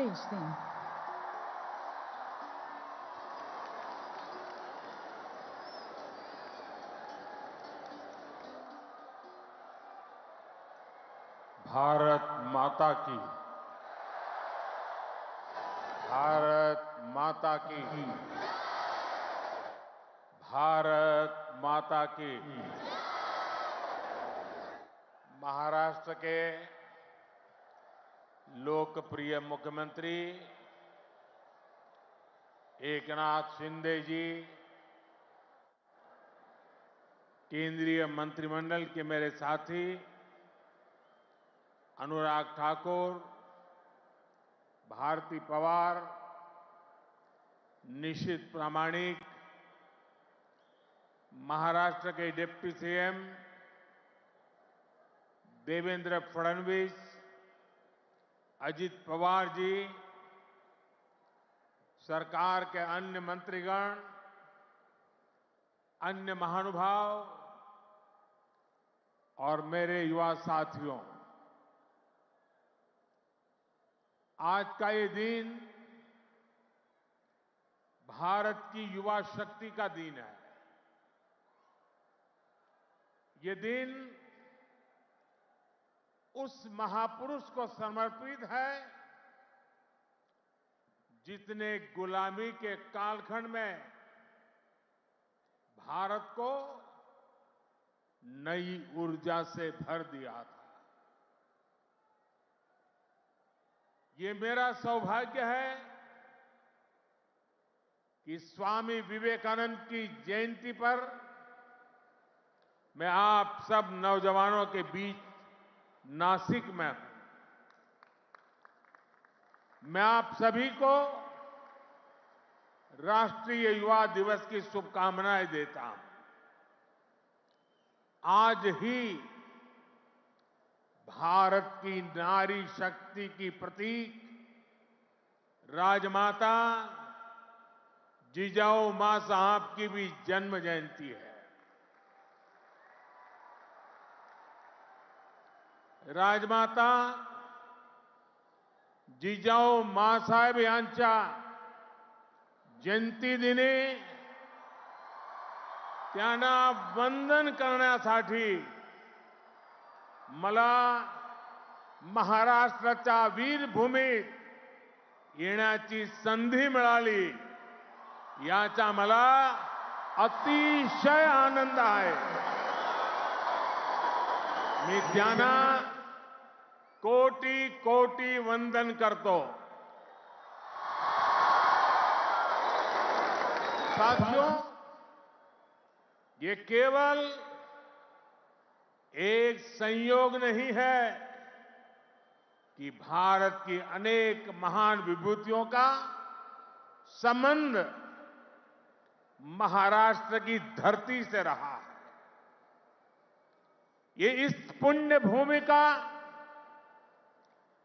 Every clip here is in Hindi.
stage theme. भारत माता की, भारत माता की, भारत माता की। महाराष्ट्र के लोकप्रिय मुख्यमंत्री एकनाथ शिंदे जी, केंद्रीय मंत्रिमंडल के मेरे साथी अनुराग ठाकुर, भारती पवार, निशित प्रामाणिक, महाराष्ट्र के डिप्टी सीएम देवेंद्र फडणवीस, अजित पवार जी, सरकार के अन्य मंत्रीगण, अन्य महानुभाव और मेरे युवा साथियों, आज का ये दिन भारत की युवा शक्ति का दिन है। ये दिन उस महापुरुष को समर्पित है जिसने गुलामी के कालखंड में भारत को नई ऊर्जा से भर दिया था। ये मेरा सौभाग्य है कि स्वामी विवेकानंद की जयंती पर मैं आप सब नौजवानों के बीच नासिक में हूं। मैं आप सभी को राष्ट्रीय युवा दिवस की शुभकामनाएं देता हूं। आज ही भारत की नारी शक्ति की प्रतीक राजमाता जिजाऊ मां साहब की भी जन्म जयंती है। राजमाता जिजाऊ माँसाहेब यांच्या जयंती दिनी त्यांना वंदन करण्यासाठी मला महाराष्ट्राच्या वीरभूमीत येण्याची संधी मिळाली, याचा मला अतिशय आनंद आहे। मी त्यांना कोटी कोटी वंदन करतो। साथियों, ये केवल एक संयोग नहीं है कि भारत की अनेक महान विभूतियों का संबंध महाराष्ट्र की धरती से रहा है। ये इस पुण्य भूमि का,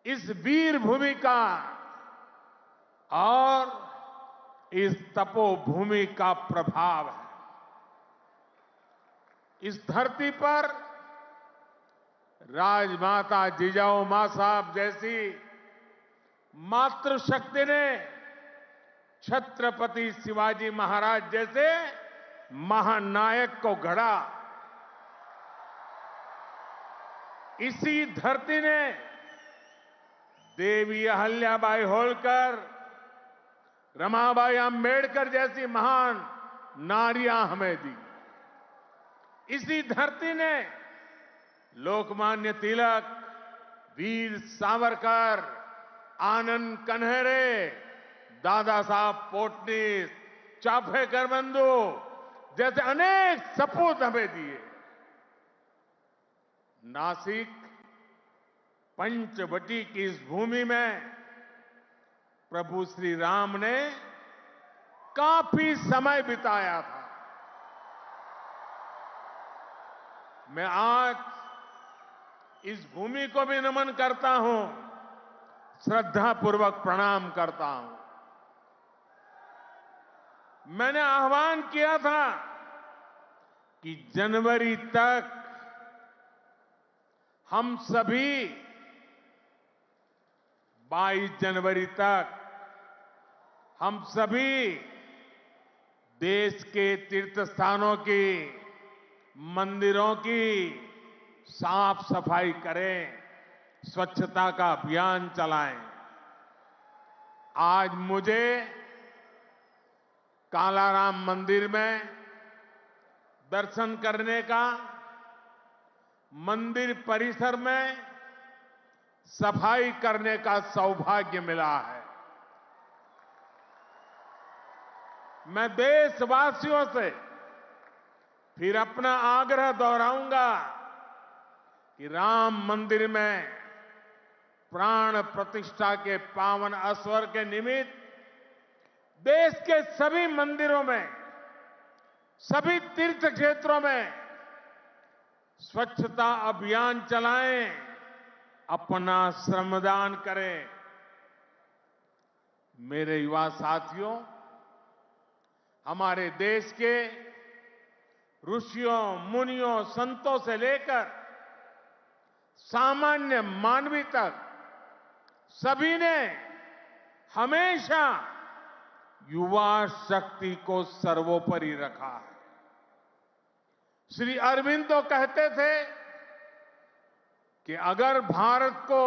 इस वीर भूमि का और इस तपोभूमि का प्रभाव है। इस धरती पर राजमाता जिजाऊ मां साहब जैसी मातृशक्ति ने छत्रपति शिवाजी महाराज जैसे महानायक को गढ़ा। इसी धरती ने देवी अहल्याबाई होलकर, रमाबाई अंबेडकर जैसी महान नारियां हमें दी। इसी धरती ने लोकमान्य तिलक, वीर सावरकर, आनंद कन्हेरे, दादा साहब पोटनीस, चाफेकर बंधु जैसे अनेक सपूत हमें दिए। नासिक पंचवटी की इस भूमि में प्रभु श्री राम ने काफी समय बिताया था। मैं आज इस भूमि को भी नमन करता हूं, श्रद्धापूर्वक प्रणाम करता हूं। मैंने आह्वान किया था कि जनवरी तक हम सभी 22 जनवरी तक हम सभी देश के तीर्थ स्थानों की, मंदिरों की साफ सफाई करें, स्वच्छता का अभियान चलाएं। आज मुझे कालाराम मंदिर में दर्शन करने का, मंदिर परिसर में सफाई करने का सौभाग्य मिला है। मैं देशवासियों से फिर अपना आग्रह दोहराऊंगा कि राम मंदिर में प्राण प्रतिष्ठा के पावन अवसर के निमित्त देश के सभी मंदिरों में, सभी तीर्थ क्षेत्रों में स्वच्छता अभियान चलाएं, अपना श्रमदान करें। मेरे युवा साथियों, हमारे देश के ऋषियों, मुनियों, संतों से लेकर सामान्य मानवी तक सभी ने हमेशा युवा शक्ति को सर्वोपरि रखा है। श्री अरविंद तो कहते थे कि अगर भारत को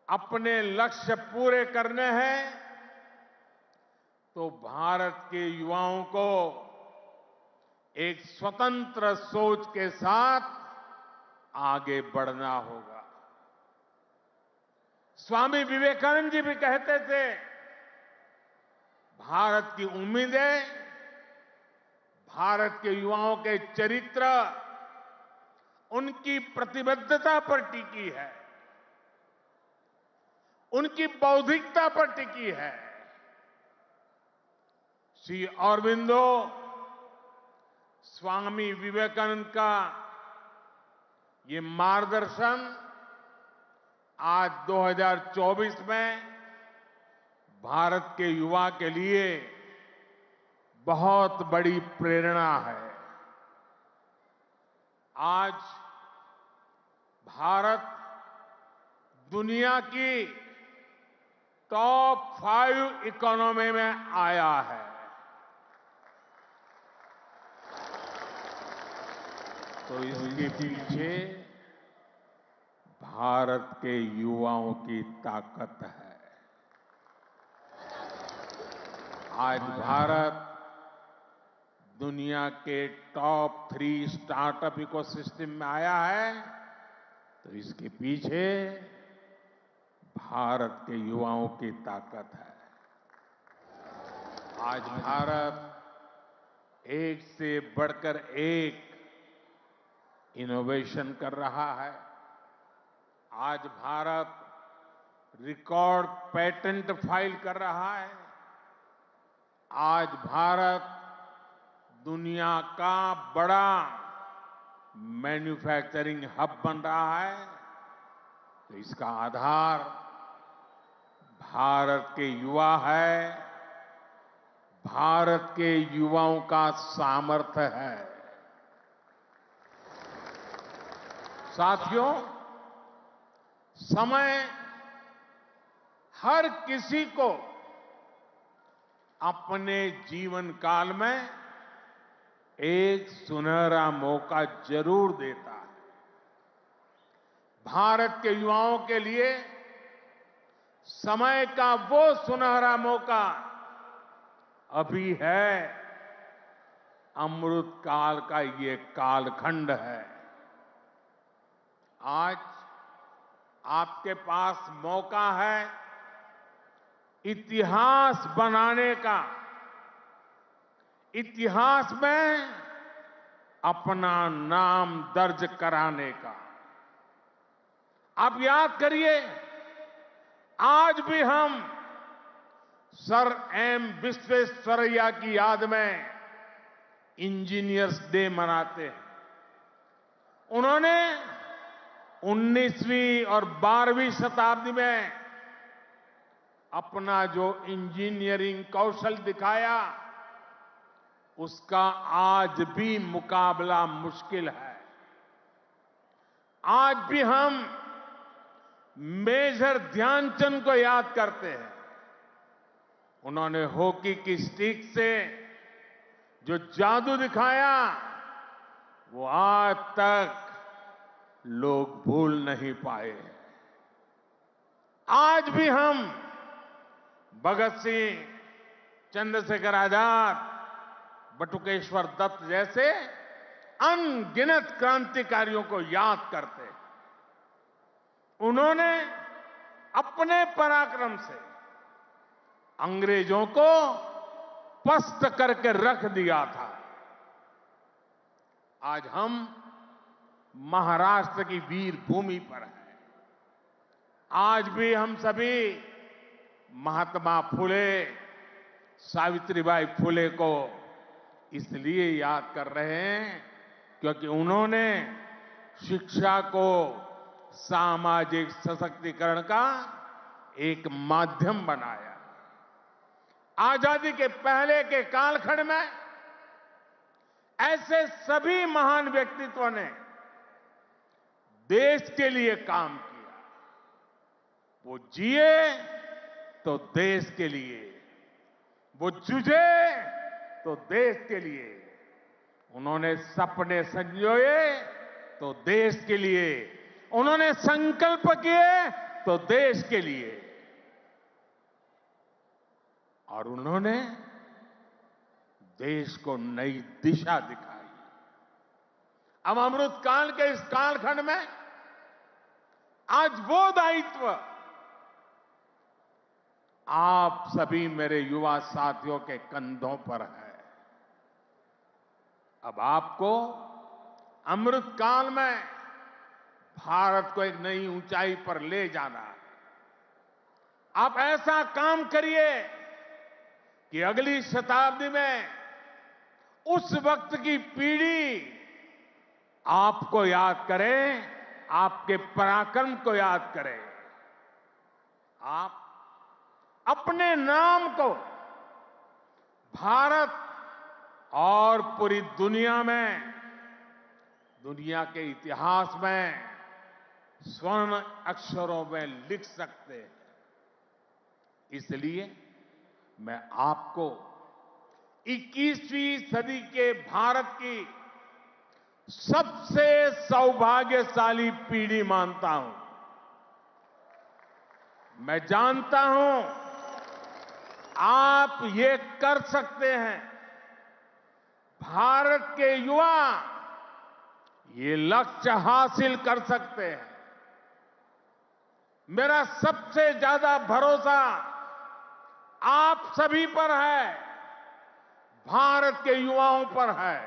अपने लक्ष्य पूरे करने हैं तो भारत के युवाओं को एक स्वतंत्र सोच के साथ आगे बढ़ना होगा। स्वामी विवेकानंद जी भी कहते थे, भारत की उम्मीदें भारत के युवाओं के चरित्र, उनकी प्रतिबद्धता पर टिकी है, उनकी बौद्धिकता पर टिकी है। श्री अरबिंदो स्वामी विवेकानंद का ये मार्गदर्शन आज 2024 में भारत के युवा के लिए बहुत बड़ी प्रेरणा है। आज भारत दुनिया की टॉप 5 इकोनॉमी में आया है। तो इसके पीछे भारत के युवाओं की ताकत है। आज भारत दुनिया के टॉप 3 स्टार्टअप इकोसिस्टम में आया है, तो इसके पीछे भारत के युवाओं की ताकत है। आज भारत एक से बढ़कर एक इनोवेशन कर रहा है। आज भारत रिकॉर्ड पेटेंट फाइल कर रहा है। आज भारत दुनिया का बड़ा मैन्युफैक्चरिंग हब बन रहा है। तो इसका आधार भारत के युवा है, भारत के युवाओं का सामर्थ्य है। साथियों, समय हर किसी को अपने जीवन काल में एक सुनहरा मौका जरूर देता है। भारत के युवाओं के लिए समय का वो सुनहरा मौका अभी है। अमृत काल का ये कालखंड है। आज आपके पास मौका है इतिहास बनाने का, इतिहास में अपना नाम दर्ज कराने का। आप याद करिए, आज भी हम सर एम विश्वेश्वरैया की याद में इंजीनियर्स डे मनाते हैं। उन्होंने 19वीं और 12वीं शताब्दी में अपना जो इंजीनियरिंग कौशल दिखाया, उसका आज भी मुकाबला मुश्किल है। आज भी हम मेजर ध्यानचंद को याद करते हैं। उन्होंने हॉकी की स्टिक से जो जादू दिखाया, वो आज तक लोग भूल नहीं पाए हैं। आज भी हम भगत सिंह, चंद्रशेखर आजाद, बटुकेश्वर दत्त जैसे अनगिनत क्रांतिकारियों को याद करते हैं। उन्होंने अपने पराक्रम से अंग्रेजों को पस्त करके रख दिया था। आज हम महाराष्ट्र की वीर भूमि पर हैं। आज भी हम सभी महात्मा फुले, सावित्रीबाई फुले को इसलिए याद कर रहे हैं क्योंकि उन्होंने शिक्षा को सामाजिक सशक्तिकरण का एक माध्यम बनाया। आजादी के पहले के कालखंड में ऐसे सभी महान व्यक्तित्वों ने देश के लिए काम किया। वो जिए तो देश के लिए, वो जूझे तो देश के लिए, उन्होंने सपने संजोए तो देश के लिए, उन्होंने संकल्प किए तो देश के लिए, और उन्होंने देश को नई दिशा दिखाई। अब अमृत काल के इस कालखंड में आज वो दायित्व आप सभी मेरे युवा साथियों के कंधों पर है। अब आपको अमृत काल में भारत को एक नई ऊंचाई पर ले जाना है। आप ऐसा काम करिए कि अगली शताब्दी में उस वक्त की पीढ़ी आपको याद करे, आपके पराक्रम को याद करे। आप अपने नाम को भारत और पूरी दुनिया में, दुनिया के इतिहास में स्वर्ण अक्षरों में लिख सकते हैं। इसलिए मैं आपको 21वीं सदी के भारत की सबसे सौभाग्यशाली पीढ़ी मानता हूं। मैं जानता हूं आप ये कर सकते हैं। भारत के युवा ये लक्ष्य हासिल कर सकते हैं। मेरा सबसे ज्यादा भरोसा आप सभी पर है, भारत के युवाओं पर है।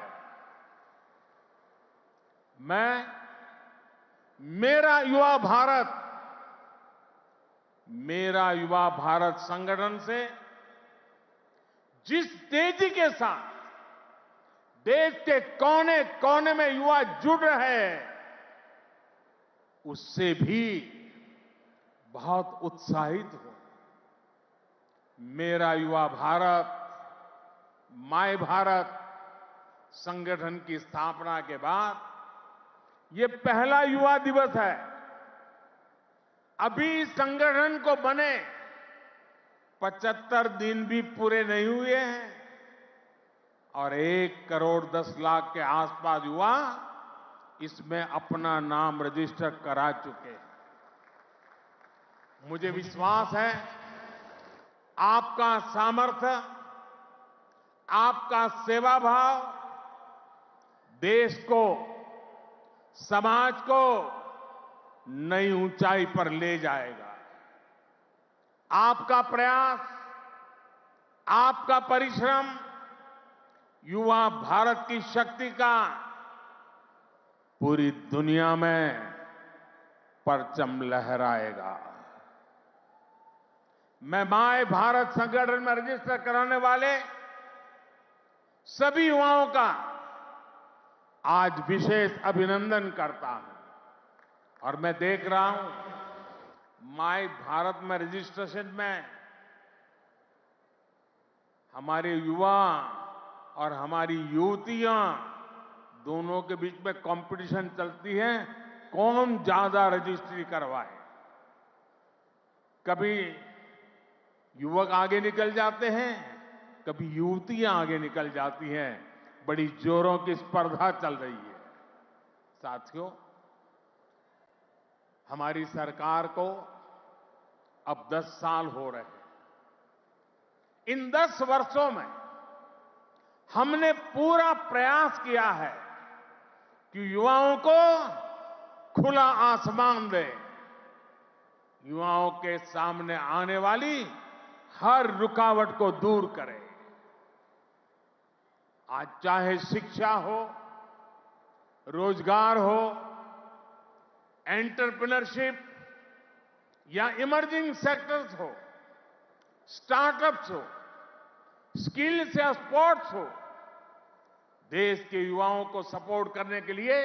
मैं मेरा युवा भारत संगठन से जिस तेजी के साथ देश के कोने कोने में युवा जुड़ रहे हैं, उससे भी बहुत उत्साहित हूं। मेरा युवा भारत, माय भारत संगठन की स्थापना के बाद ये पहला युवा दिवस है। अभी संगठन को बने 75 दिन भी पूरे नहीं हुए हैं और 1 करोड़ 10 लाख के आसपास युवा इसमें अपना नाम रजिस्टर करा चुके हैं। मुझे विश्वास है आपका सामर्थ्य, आपका सेवा भाव देश को, समाज को नई ऊंचाई पर ले जाएगा। आपका प्रयास, आपका परिश्रम युवा भारत की शक्ति का पूरी दुनिया में परचम लहराएगा। मैं माय भारत संगठन में रजिस्टर कराने वाले सभी युवाओं का आज विशेष अभिनंदन करता हूं। और मैं देख रहा हूं माय भारत में रजिस्ट्रेशन में हमारे युवा और हमारी युवतियां दोनों के बीच में कंपटीशन चलती है, कौन ज्यादा रजिस्ट्री करवाए। कभी युवक आगे निकल जाते हैं, कभी युवतियां आगे निकल जाती हैं। बड़ी जोरों की स्पर्धा चल रही है। साथियों, हमारी सरकार को अब 10 साल हो रहे हैं। इन 10 वर्षों में हमने पूरा प्रयास किया है कि युवाओं को खुला आसमान दे, युवाओं के सामने आने वाली हर रुकावट को दूर करें। आज चाहे शिक्षा हो, रोजगार हो, एंटरप्रेन्योरशिप या इमर्जिंग सेक्टर्स हो, स्टार्टअप्स हो, स्किल्स या स्पोर्ट्स हो, देश के युवाओं को सपोर्ट करने के लिए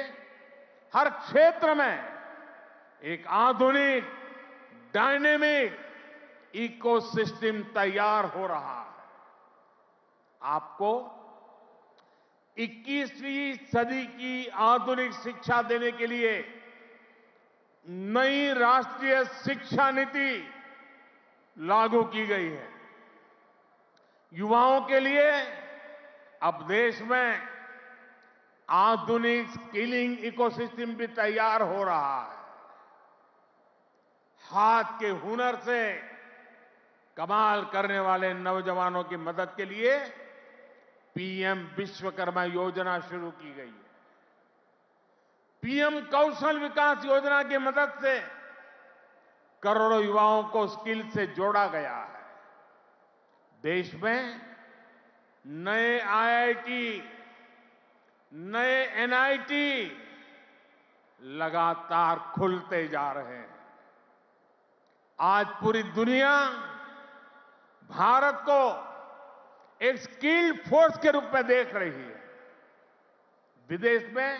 हर क्षेत्र में एक आधुनिक, डायनेमिक इकोसिस्टम तैयार हो रहा है। आपको 21वीं सदी की आधुनिक शिक्षा देने के लिए नई राष्ट्रीय शिक्षा नीति लागू की गई है। युवाओं के लिए अब देश में आधुनिक स्किलिंग इकोसिस्टम भी तैयार हो रहा है। हाथ के हुनर से कमाल करने वाले नौजवानों की मदद के लिए पीएम विश्वकर्मा योजना शुरू की गई है। पीएम कौशल विकास योजना की मदद से करोड़ों युवाओं को स्किल से जोड़ा गया है। देश में नए आईआईटी, नए एनआईटी लगातार खुलते जा रहे हैं। आज पूरी दुनिया भारत को एक स्किल्ड फोर्स के रूप में देख रही है। विदेश में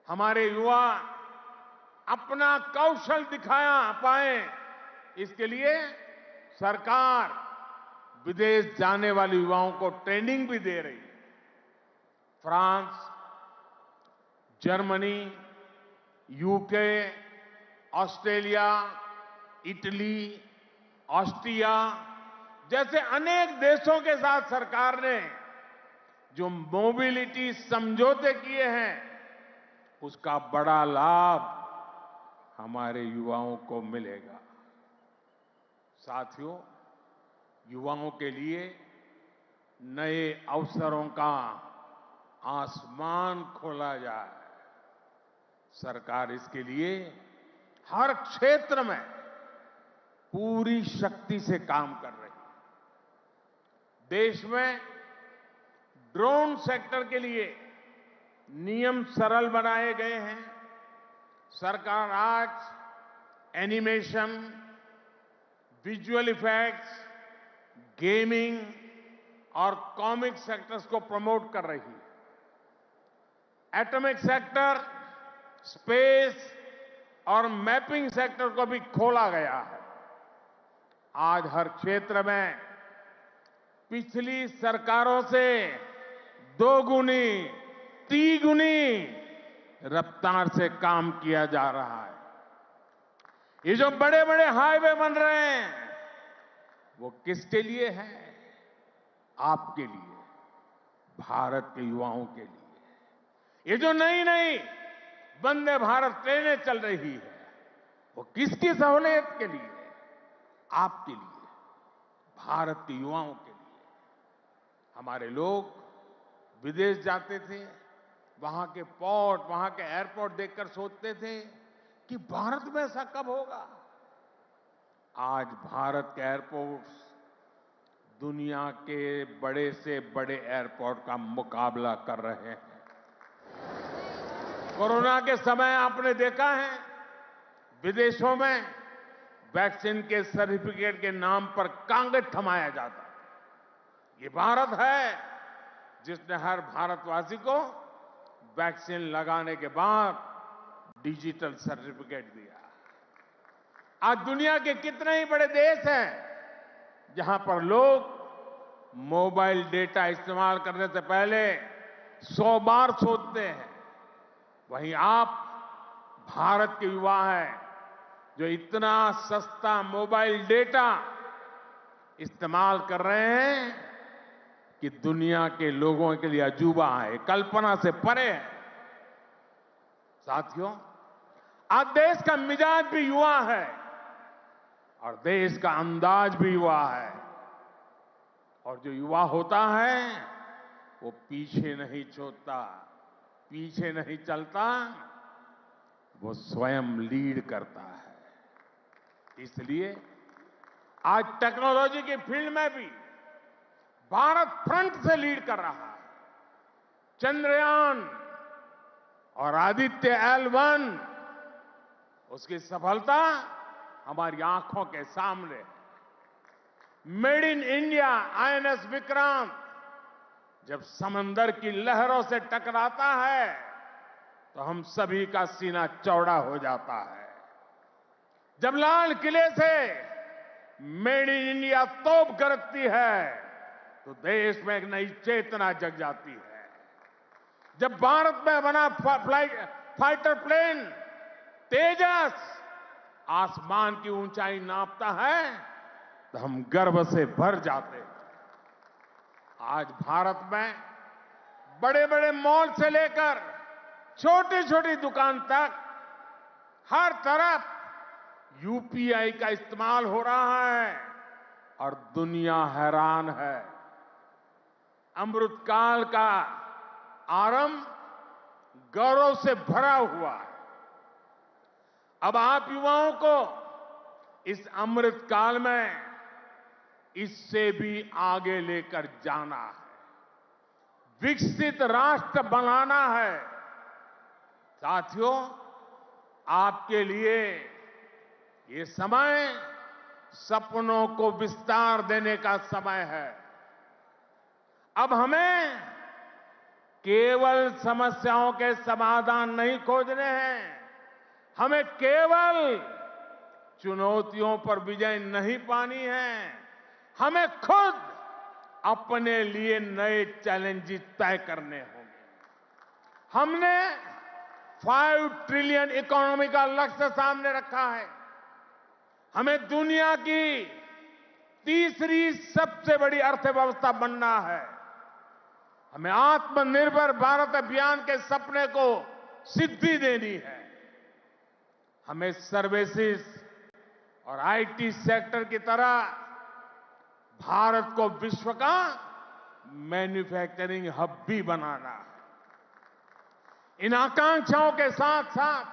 हमारे युवा अपना कौशल दिखाया पाए, इसके लिए सरकार विदेश जाने वाले युवाओं को ट्रेनिंग भी दे रही है। France, Germany, UK, Australia, Italy, Austria जैसे अनेक देशों के साथ सरकार ने जो मोबिलिटी समझौते किए हैं, उसका बड़ा लाभ हमारे युवाओं को मिलेगा। साथियों, युवाओं के लिए नए अवसरों का आसमान खोला जाए, सरकार इसके लिए हर क्षेत्र में पूरी शक्ति से काम कर रही है। देश में ड्रोन सेक्टर के लिए नियम सरल बनाए गए हैं। सरकार आज एनिमेशन, विजुअल इफेक्ट्स, गेमिंग और कॉमिक सेक्टर्स को प्रमोट कर रही है। एटॉमिक सेक्टर, स्पेस और मैपिंग सेक्टर को भी खोला गया है। आज हर क्षेत्र में पिछली सरकारों से 2 गुनी, 3 गुनी रफ्तार से काम किया जा रहा है। ये जो बड़े बड़े हाईवे बन रहे हैं, वो किसके लिए है? आपके लिए, भारत के युवाओं के लिए। ये जो नई नई वंदे भारत ट्रेनें चल रही है, वो किसकी सहूलियत के लिए? आपके लिए, भारत के युवाओं के लिए। हमारे लोग विदेश जाते थे, वहां के पोर्ट, वहां के एयरपोर्ट देखकर सोचते थे कि भारत में ऐसा कब होगा। आज भारत के एयरपोर्ट्स दुनिया के बड़े से बड़े एयरपोर्ट का मुकाबला कर रहे हैं। कोरोना के समय आपने देखा है, विदेशों में वैक्सीन के सर्टिफिकेट के नाम पर कांगज थमाया जाता है। ये भारत है जिसने हर भारतवासी को वैक्सीन लगाने के बाद डिजिटल सर्टिफिकेट दिया। आज दुनिया के कितने ही बड़े देश हैं जहां पर लोग मोबाइल डेटा इस्तेमाल करने से पहले 100 बार सोचते हैं। वहीं आप भारत के युवा हैं, जो इतना सस्ता मोबाइल डेटा इस्तेमाल कर रहे हैं कि दुनिया के लोगों के लिए अजूबा है, कल्पना से परे है। साथियों, आज देश का मिजाज भी युवा है और देश का अंदाज भी युवा है। और जो युवा होता है वो पीछे नहीं छोड़ता, पीछे नहीं चलता, वो स्वयं लीड करता है। इसलिए आज टेक्नोलॉजी की फील्ड में भी भारत फ्रंट से लीड कर रहा है। चंद्रयान और आदित्य L1 उसकी सफलता हमारी आंखों के सामने है। Made in India INS Vikrant जब समंदर की लहरों से टकराता है तो हम सभी का सीना चौड़ा हो जाता है। जब लाल किले से मेड इन इंडिया तोप गरजती है तो देश में एक नई चेतना जग जाती है। जब भारत में बना फाइटर प्लेन तेजस आसमान की ऊंचाई नापता है तो हम गर्व से भर जाते हैं। आज भारत में बड़े बड़े मॉल से लेकर छोटी छोटी दुकान तक हर तरफ UPI का इस्तेमाल हो रहा है और दुनिया हैरान है। अमृतकाल का आरंभ गौरव से भरा हुआ है। अब आप युवाओं को इस अमृतकाल में इससे भी आगे लेकर जाना है, विकसित राष्ट्र बनाना है। साथियों, आपके लिए ये समय सपनों को विस्तार देने का समय है। अब हमें केवल समस्याओं के समाधान नहीं खोजने हैं, हमें केवल चुनौतियों पर विजय नहीं पानी है, हमें खुद अपने लिए नए चैलेंजेस तय करने होंगे। हमने 5 ट्रिलियन इकोनॉमी का लक्ष्य सामने रखा है। हमें दुनिया की तीसरी सबसे बड़ी अर्थव्यवस्था बनना है। हमें आत्मनिर्भर भारत अभियान के सपने को सिद्धि देनी है। हमें सर्विसेज और IT सेक्टर की तरह भारत को विश्व का मैन्युफैक्चरिंग हब भी बनाना है। इन आकांक्षाओं के साथ साथ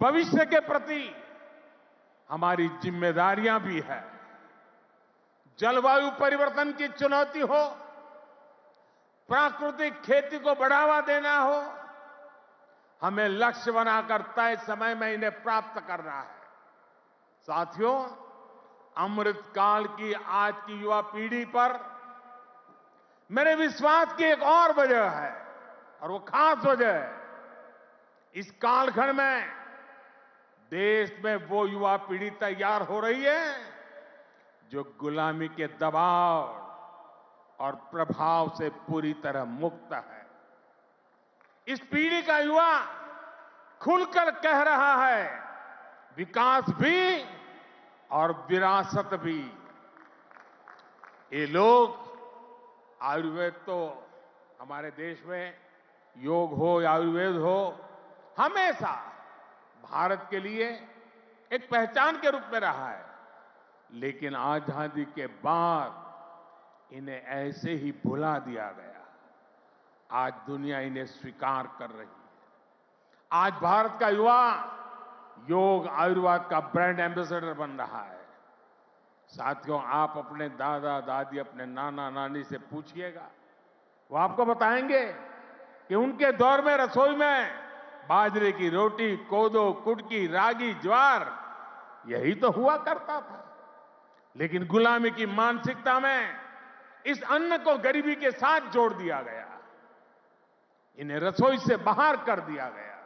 भविष्य के प्रति हमारी जिम्मेदारियां भी है। जलवायु परिवर्तन की चुनौती हो, प्राकृतिक खेती को बढ़ावा देना हो, हमें लक्ष्य बनाकर तय समय में इन्हें प्राप्त करना है। साथियों, अमृतकाल की आज की युवा पीढ़ी पर मेरे विश्वास की एक और वजह है और वो खास वजह है। इस कालखंड में देश में वो युवा पीढ़ी तैयार हो रही है जो गुलामी के दबाव और प्रभाव से पूरी तरह मुक्त है। इस पीढ़ी का युवा खुलकर कह रहा है, विकास भी और विरासत भी। ये लोग आयुर्वेद तो हमारे देश में योग हो या आयुर्वेद हो, हमेशा भारत के लिए एक पहचान के रूप में रहा है। लेकिन आजादी के बाद इन्हें ऐसे ही भुला दिया गया। आज दुनिया इन्हें स्वीकार कर रही है। आज भारत का युवा योग आयुर्वेद का ब्रांड एम्बेसडर बन रहा है। साथियों, आप अपने दादा दादी, अपने नाना नानी से पूछिएगा, वो आपको बताएंगे कि उनके दौर में रसोई में बाजरे की रोटी, कोदो, कुटकी, रागी, ज्वार यही तो हुआ करता था। लेकिन गुलामी की मानसिकता में इस अन्न को गरीबी के साथ जोड़ दिया गया, इन्हें रसोई से बाहर कर दिया गया।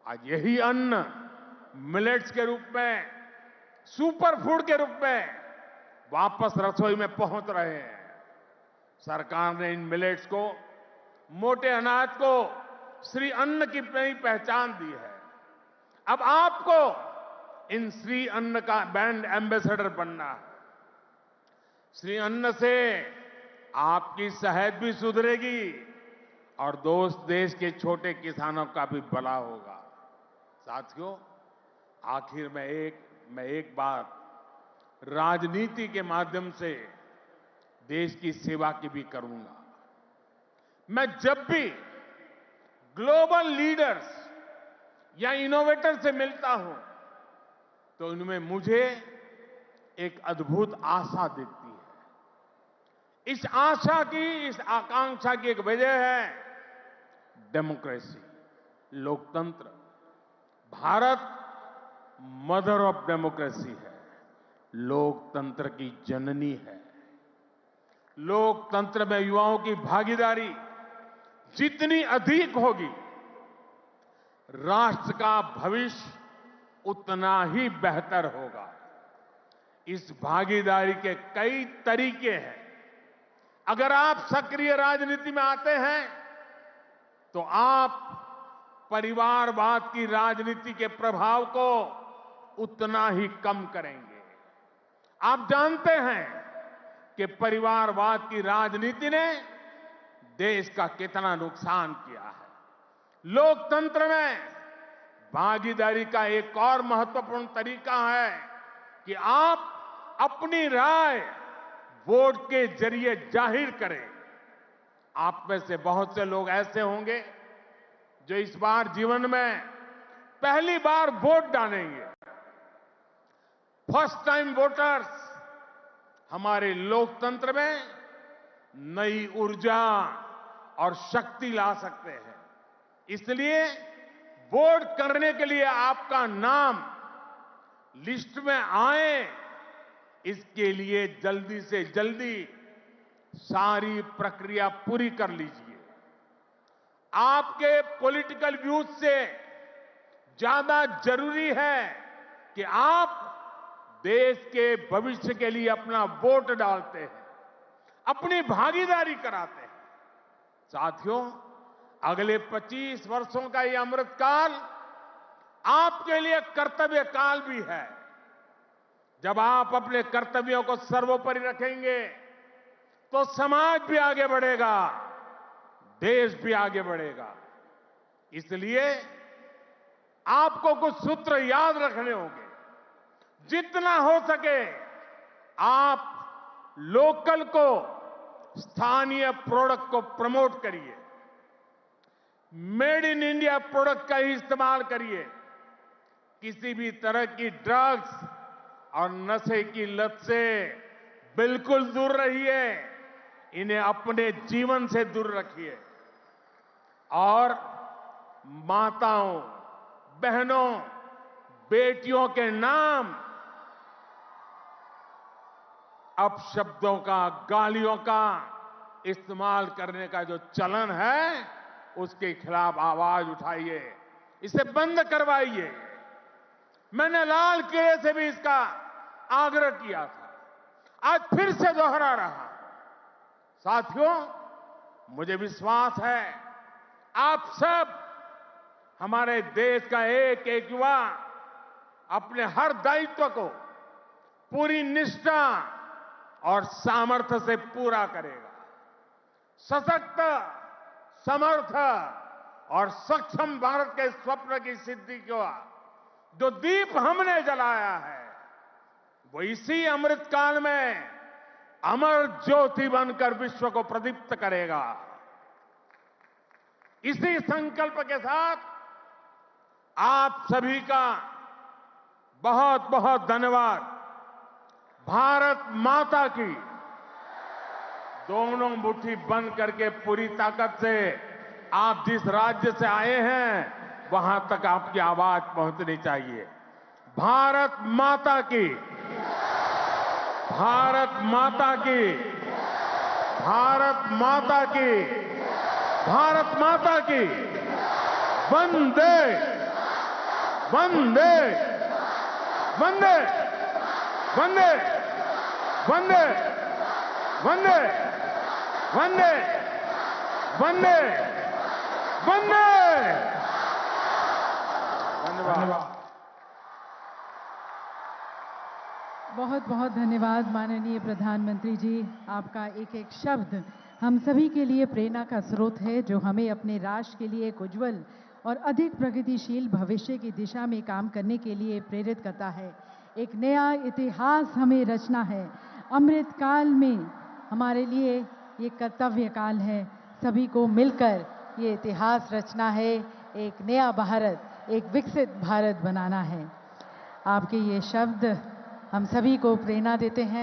आज यही अन्न मिलेट्स के रूप में, सुपर फूड के रूप में वापस रसोई में पहुंच रहे हैं। सरकार ने इन मिलेट्स को, मोटे अनाज को श्री अन्न की नई पहचान दी है। अब आपको इन श्री अन्न का ब्रांड एम्बेसडर बनना है। श्री अन्न से आपकी सेहत भी सुधरेगी और देश के छोटे किसानों का भी भला होगा। साथियों, आखिर में एक बात राजनीति के माध्यम से देश की सेवा की भी करूंगा। मैं जब भी ग्लोबल लीडर्स या इनोवेटर से मिलता हूं तो उनमें मुझे एक अद्भुत आशा दिखती है। इस आशा की, इस आकांक्षा की एक वजह है डेमोक्रेसी, लोकतंत्र। भारत मदर ऑफ डेमोक्रेसी है, लोकतंत्र की जननी है। लोकतंत्र में युवाओं की भागीदारी जितनी अधिक होगी, राष्ट्र का भविष्य उतना ही बेहतर होगा। इस भागीदारी के कई तरीके हैं। अगर आप सक्रिय राजनीति में आते हैं तो आप परिवारवाद की राजनीति के प्रभाव को उतना ही कम करेंगे। आप जानते हैं कि परिवारवाद की राजनीति ने देश का कितना नुकसान किया है। लोकतंत्र में भागीदारी का एक और महत्वपूर्ण तरीका है कि आप अपनी राय वोट के जरिए जाहिर करें। आप में से बहुत से लोग ऐसे होंगे जो इस बार जीवन में पहली बार वोट डालेंगे। फर्स्ट टाइम वोटर्स हमारे लोकतंत्र में नई ऊर्जा और शक्ति ला सकते हैं। इसलिए वोट करने के लिए आपका नाम लिस्ट में आए, इसके लिए जल्दी से जल्दी सारी प्रक्रिया पूरी कर लीजिए। आपके पॉलिटिकल व्यूज से ज्यादा जरूरी है कि आप देश के भविष्य के लिए अपना वोट डालते हैं, अपनी भागीदारी कराते हैं। साथियों, अगले 25 वर्षों का ये अमृतकाल आपके लिए कर्तव्य काल भी है। जब आप अपने कर्तव्यों को सर्वोपरि रखेंगे तो समाज भी आगे बढ़ेगा, देश भी आगे बढ़ेगा। इसलिए आपको कुछ सूत्र याद रखने होंगे। जितना हो सके आप लोकल को, स्थानीय प्रोडक्ट को प्रमोट करिए। मेड इन इंडिया प्रोडक्ट का ही इस्तेमाल करिए। किसी भी तरह की ड्रग्स और नशे की लत से बिल्कुल दूर रहिए। इन्हें अपने जीवन से दूर रखिए। और माताओं, बहनों, बेटियों के नाम अपशब्दों का, गालियों का इस्तेमाल करने का जो चलन है, उसके खिलाफ आवाज उठाइए, इसे बंद करवाइए। मैंने लाल किले से भी इसका आग्रह किया था, आज फिर से दोहरा रहा। साथियों, मुझे विश्वास है आप सब, हमारे देश का एक एक युवा अपने हर दायित्व को पूरी निष्ठा और सामर्थ्य से पूरा करेगा। सशक्त, समर्थ और सक्षम भारत के स्वप्न की सिद्धि का जो दीप हमने जलाया है, वो इसी अमृतकाल में अमर ज्योति बनकर विश्व को प्रदीप्त करेगा। इसी संकल्प के साथ आप सभी का बहुत बहुत धन्यवाद। भारत माता की दोनों मुट्ठी बंद करके पूरी ताकत से आप जिस राज्य से आए हैं वहां तक आपकी आवाज पहुंचनी चाहिए। भारत माता की, भारत माता की, भारत माता की, भारत माता की। वंदे वंदे वंदे वंदे वंदे वंदे वंदे वंदे वंदे। धन्यवाद। बहुत बहुत धन्यवाद माननीय प्रधानमंत्री जी। आपका एक एक शब्द हम सभी के लिए प्रेरणा का स्रोत है, जो हमें अपने राष्ट्र के लिए एक उज्जवल और अधिक प्रगतिशील भविष्य की दिशा में काम करने के लिए प्रेरित करता है। एक नया इतिहास हमें रचना है। अमृत काल में हमारे लिए ये कर्तव्य काल है। सभी को मिलकर ये इतिहास रचना है। एक नया भारत, एक विकसित भारत बनाना है। आपके ये शब्द हम सभी को प्रेरणा देते हैं।